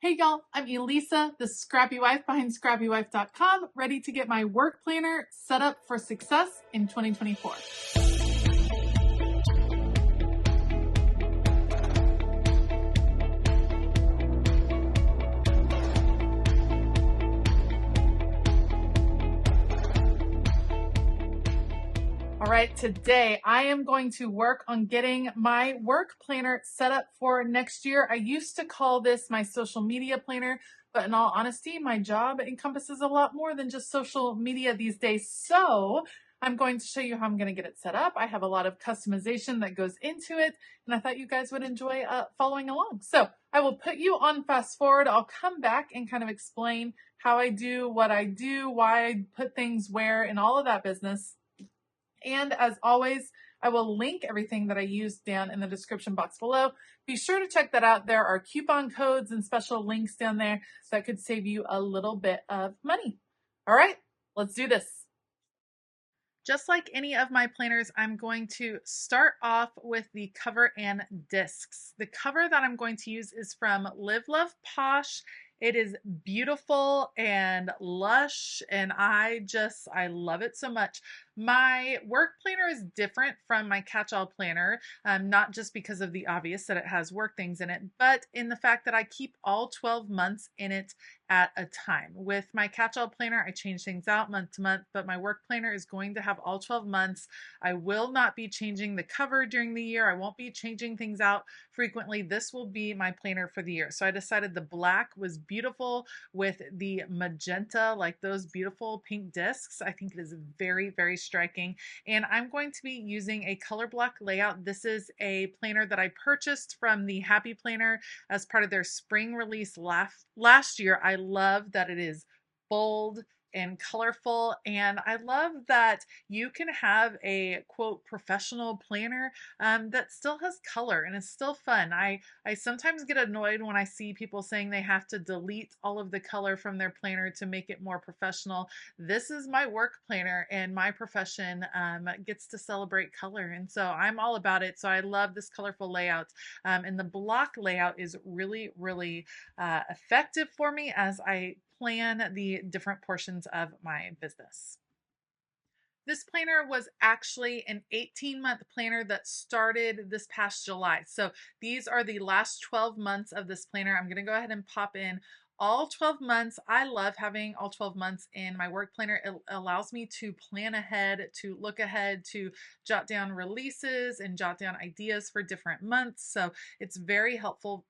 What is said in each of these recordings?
Hey y'all, I'm Elisa, the Scrappy Wife behind ScrappyWife.com, ready to get my work planner set up for success in 2024. All right, today I am going to work on getting my work planner set up for next year. I used to call this my social media planner, but in all honesty, my job encompasses a lot more than just social media these days. So I'm going to show you how I'm going to get it set up. I have a lot of customization that goes into it, and I thought you guys would enjoy following along. So I will put you on fast forward. I'll come back and kind of explain how I do what I do, why I put things where, and all of that business. And as always, I will link everything that I used down in the description box below. Be sure to check that out. There are coupon codes and special links down there that could save you a little bit of money. All right, let's do this. Just like any of my planners, I'm going to start off with the cover and discs. The cover that I'm going to use is from Live Love Posh. It is beautiful and lush, and I love it so much. My work planner is different from my catch-all planner, not just because of the obvious that it has work things in it, but in the fact that I keep all 12 months in it at a time. With my catch-all planner, I change things out month to month, but my work planner is going to have all 12 months. I will not be changing the cover during the year. I won't be changing things out frequently. This will be my planner for the year. So I decided the black was beautiful with the magenta, like those beautiful pink discs. I think it is very, very striking. And I'm going to be using a color block layout. This is a planner that I purchased from the Happy Planner as part of their spring release last year. I love that it is bold and colorful, and I love that you can have a quote professional planner that still has color and is still fun. I sometimes get annoyed when I see people saying they have to delete all of the color from their planner to make it more professional. This is my work planner, and my profession gets to celebrate color, and so I'm all about it. So I love this colorful layout, and the block layout is really, really effective for me as I plan the different portions of my business. This planner was actually an 18-month planner that started this past July. So these are the last 12 months of this planner. I'm going to go ahead and pop in all 12 months. I love having all 12 months in my work planner. It allows me to plan ahead, to look ahead, to jot down releases and jot down ideas for different months. So it's very helpful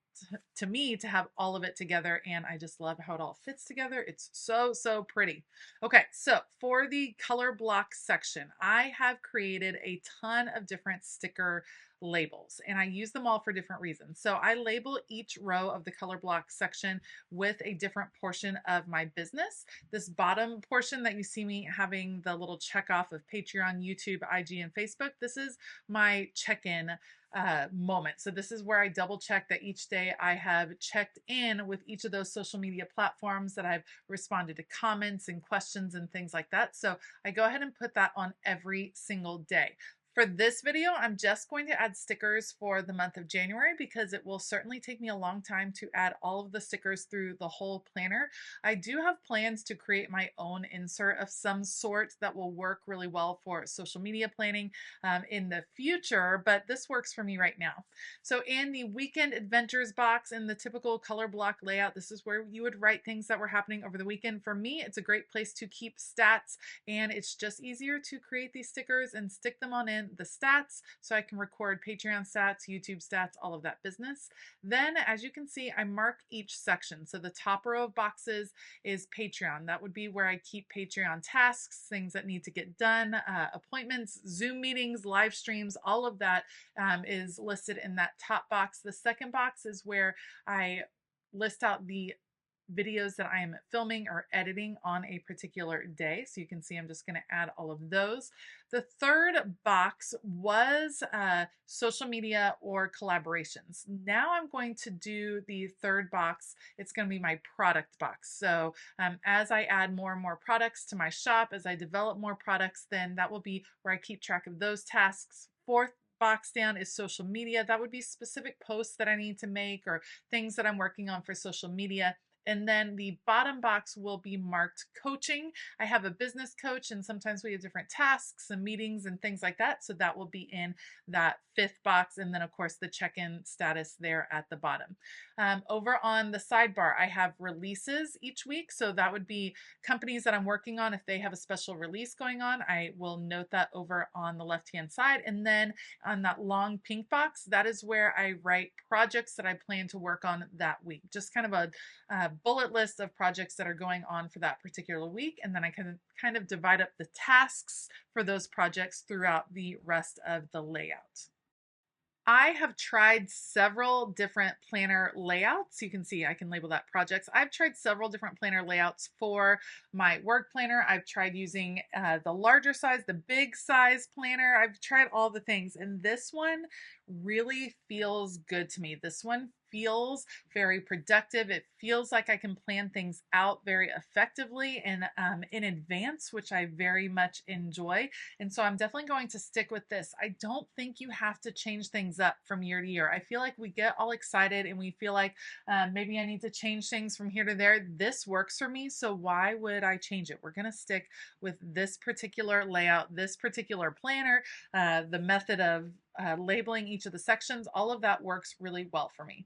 to me to have all of it together, and I just love how it all fits together. It's so pretty. Okay, so for the color block section, I have created a ton of different sticker labels, and I use them all for different reasons. So I label each row of the color block section with a different portion of my business. This bottom portion that you see me having the little check off of Patreon, YouTube, IG, and Facebook, this is my check-in moment. So this is where I double check that each day I have checked in with each of those social media platforms, that I've responded to comments and questions and things like that. So I go ahead and put that on every single day. For this video, I'm just going to add stickers for the month of January because it will certainly take me a long time to add all of the stickers through the whole planner. I do have plans to create my own insert of some sort that will work really well for social media planning in the future, but this works for me right now. So in the weekend adventures box, in the typical color block layout, this is where you would write things that were happening over the weekend. For me, it's a great place to keep stats, and it's just easier to create these stickers and stick them on in the stats so I can record Patreon stats, YouTube stats, all of that business. Then, as you can see, I mark each section. So the top row of boxes is Patreon. That would be where I keep Patreon tasks, things that need to get done, appointments, Zoom meetings, live streams, all of that is listed in that top box. The second box is where I list out the videos that I am filming or editing on a particular day. So you can see I'm just going to add all of those. The third box was social media or collaborations. Now I'm going to do the third box. It's going to be my product box. So as I add more and more products to my shop, as I develop more products, then that will be where I keep track of those tasks. Fourth box down is social media. That would be specific posts that I need to make or things that I'm working on for social media. And then the bottom box will be marked coaching. I have a business coach, and sometimes we have different tasks and meetings and things like that. So that will be in that fifth box. And then, of course, the check-in status there at the bottom. Over on the sidebar, I have releases each week. So that would be companies that I'm working on. If they have a special release going on, I will note that over on the left-hand side. And then on that long pink box, that is where I write projects that I plan to work on that week. Just kind of a bullet list of projects that are going on for that particular week. And then I can kind of divide up the tasks for those projects throughout the rest of the layout. I have tried several different planner layouts. You can see I can label that projects. I've tried several different planner layouts for my work planner. I've tried using the larger size, the big size planner. I've tried all the things, and this one really feels good to me. This one feels very productive. It feels like I can plan things out very effectively and in advance, which I very much enjoy. And so I'm definitely going to stick with this. I don't think you have to change things up from year to year. I feel like we get all excited and we feel like maybe I need to change things from here to there. This works for me, so why would I change it? We're going to stick with this particular layout, this particular planner, the method of labeling each of the sections. All of that works really well for me.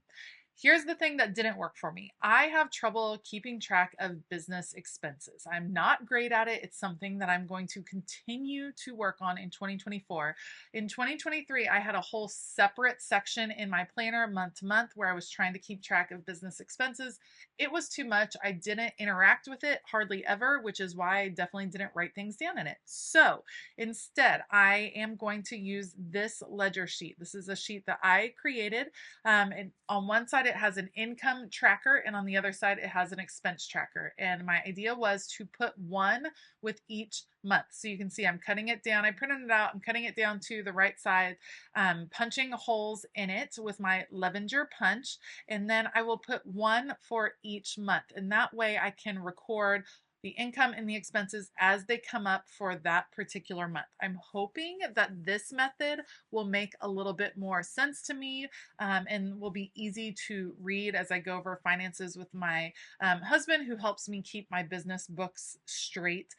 Here's the thing that didn't work for me. I have trouble keeping track of business expenses. I'm not great at it. It's something that I'm going to continue to work on in 2024. In 2023, I had a whole separate section in my planner month to month where I was trying to keep track of business expenses. It was too much. I didn't interact with it hardly ever, which is why I definitely didn't write things down in it. So instead, I am going to use this ledger sheet. This is a sheet that I created. And on one side, it has an income tracker, and on the other side, it has an expense tracker. And my idea was to put one with each month. So you can see I'm cutting it down. I printed it out. I'm cutting it down to the right side, punching holes in it with my Levenger punch. And then I will put one for each month. And that way I can record the income and the expenses as they come up for that particular month. I'm hoping that this method will make a little bit more sense to me and will be easy to read as I go over finances with my husband, who helps me keep my business books straight.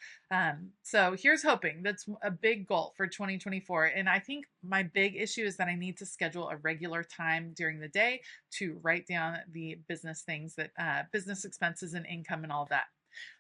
So here's hoping. That's a big goal for 2024. And I think my big issue is that I need to schedule a regular time during the day to write down the business things, that business expenses and income and all that.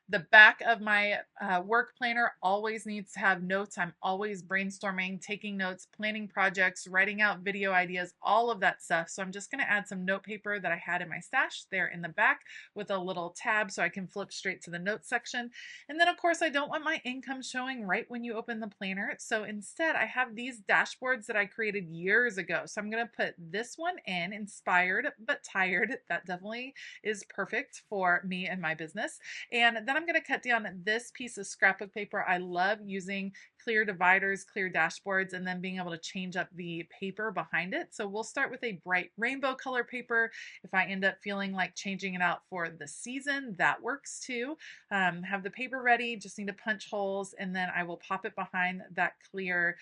The back of my work planner always needs to have notes. I'm always brainstorming, taking notes, planning projects, writing out video ideas, all of that stuff. So I'm just going to add some note paper that I had in my stash there in the back with a little tab so I can flip straight to the notes section. And then, of course, I don't want my income showing right when you open the planner. So instead, I have these dashboards that I created years ago. So I'm going to put this one in, inspired but tired. That definitely is perfect for me and my business. And then I'm going to cut down this piece of scrapbook paper. I love using clear dividers, clear dashboards, and then being able to change up the paper behind it. So we'll start with a bright rainbow color paper. If I end up feeling like changing it out for the season, that works too. Have the paper ready, just need to punch holes, and then I will pop it behind that clear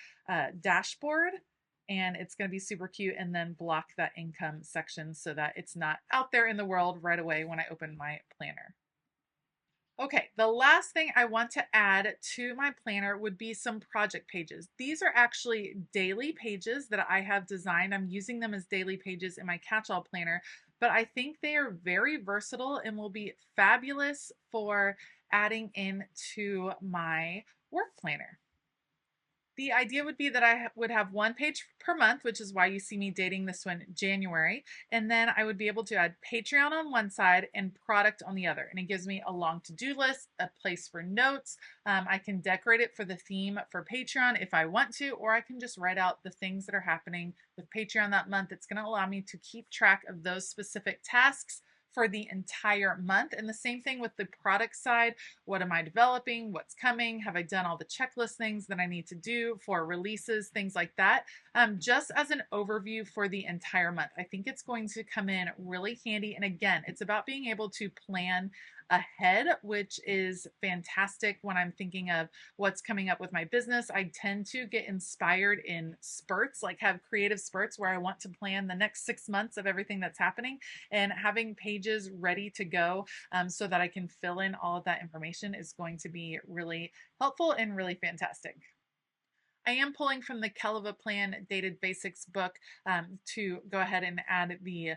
dashboard. And it's going to be super cute, and then block that income section so that it's not out there in the world right away when I open my planner. Okay, the last thing I want to add to my planner would be some project pages. These are actually daily pages that I have designed. I'm using them as daily pages in my catch-all planner, but I think they are very versatile and will be fabulous for adding into my work planner. The idea would be that I would have one page per month, which is why you see me dating this one January. And then I would be able to add Patreon on one side and product on the other. And it gives me a long to-do list, a place for notes. I can decorate it for the theme for Patreon if I want to, or I can just write out the things that are happening with Patreon that month. It's going to allow me to keep track of those specific tasks for the entire month. And the same thing with the product side. What am I developing? What's coming? Have I done all the checklist things that I need to do for releases, things like that? Just as an overview for the entire month. I think it's going to come in really handy. And again, it's about being able to plan ahead, which is fantastic when I'm thinking of what's coming up with my business. I tend to get inspired in spurts, like have creative spurts where I want to plan the next 6 months of everything that's happening, and having pages ready to go so that I can fill in all of that information is going to be really helpful and really fantastic. I am pulling from the Kelva Plan Dated Basics book to go ahead and add the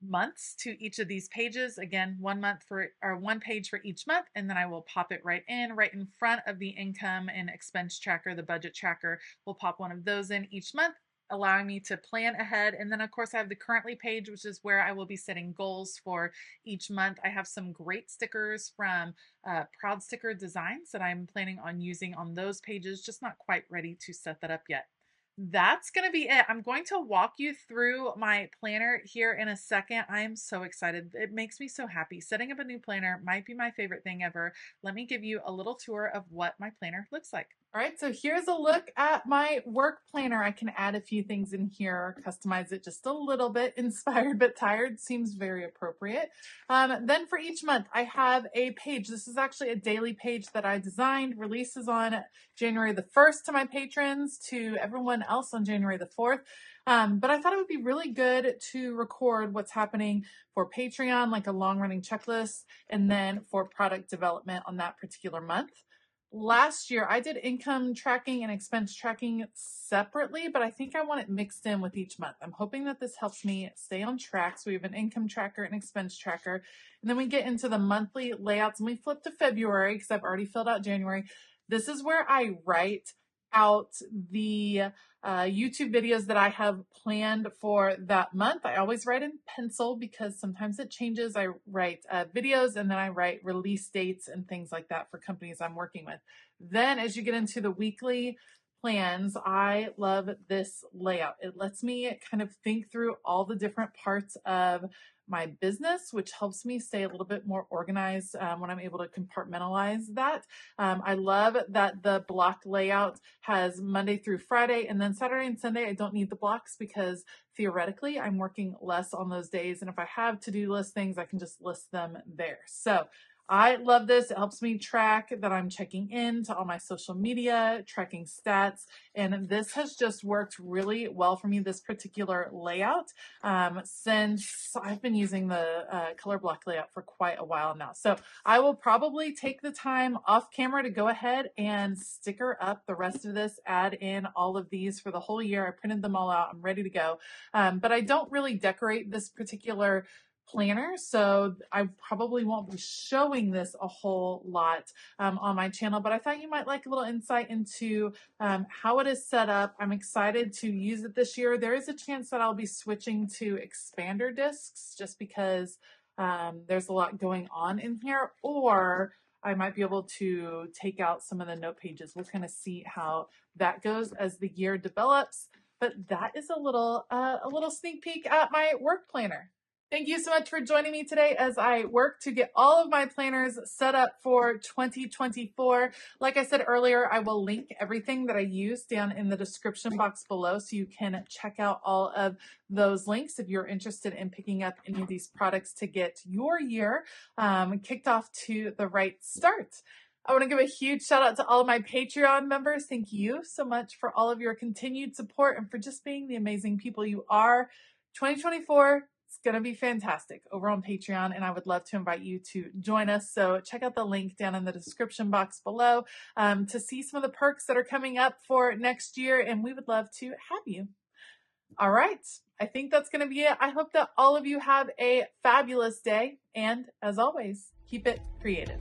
months to each of these pages. Again, 1 month for, or 1 page for each month, and then I will pop it right in front of the income and expense tracker, the budget tracker. We'll pop one of those in each month, allowing me to plan ahead. And then of course I have the currently page, which is where I will be setting goals for each month. I have some great stickers from Proud Sticker Designs that I'm planning on using on those pages, just not quite ready to set that up yet. That's going to be it. I'm going to walk you through my planner here in a second. I am so excited. It makes me so happy. Setting up a new planner might be my favorite thing ever. Let me give you a little tour of what my planner looks like. All right, so here's a look at my work planner. I can add a few things in here, customize it just a little bit. Inspired but tired seems very appropriate. Then for each month, I have a page. This is actually a daily page that I designed. Releases on January the 1st to my patrons, to everyone else on January the 4th. But I thought it would be really good to record what's happening for Patreon, like a long-running checklist, and then for product development on that particular month. Last year, I did income tracking and expense tracking separately, but I think I want it mixed in with each month. I'm hoping that this helps me stay on track. So we have an income tracker and expense tracker, and then we get into the monthly layouts, and we flip to February because I've already filled out January. This is where I write out the YouTube videos that I have planned for that month. I always write in pencil because sometimes it changes. I write videos, and then I write release dates and things like that for companies I'm working with. Then as you get into the weekly plans, I love this layout. It lets me kind of think through all the different parts of my business, which helps me stay a little bit more organized when I'm able to compartmentalize that. I love that the block layout has Monday through Friday, and then Saturday and Sunday I don't need the blocks because theoretically I'm working less on those days, and if I have to-do list things, I can just list them there. So I love this. It helps me track that I'm checking in to all my social media, tracking stats, and this has just worked really well for me, this particular layout, since I've been using the color block layout for quite a while now. So I will probably take the time off camera to go ahead and sticker up the rest of this, add in all of these for the whole year. I printed them all out. I'm ready to go. But I don't really decorate this particular planner, so I probably won't be showing this a whole lot on my channel, but I thought you might like a little insight into how it is set up. I'm excited to use it this year. There is a chance that I'll be switching to expander discs just because there's a lot going on in here, or I might be able to take out some of the note pages. We'll kind of see how that goes as the year develops, but that is a little sneak peek at my work planner. Thank you so much for joining me today as I work to get all of my planners set up for 2024. Like I said earlier, I will link everything that I use down in the description box below so you can check out all of those links if you're interested in picking up any of these products to get your year kicked off to the right start. I want to give a huge shout out to all of my Patreon members. Thank you so much for all of your continued support and for just being the amazing people you are. 2024, it's going to be fantastic over on Patreon, and I would love to invite you to join us. So check out the link down in the description box below to see some of the perks that are coming up for next year, and we would love to have you. All right, I think that's going to be it. I hope that all of you have a fabulous day, and as always, keep it creative.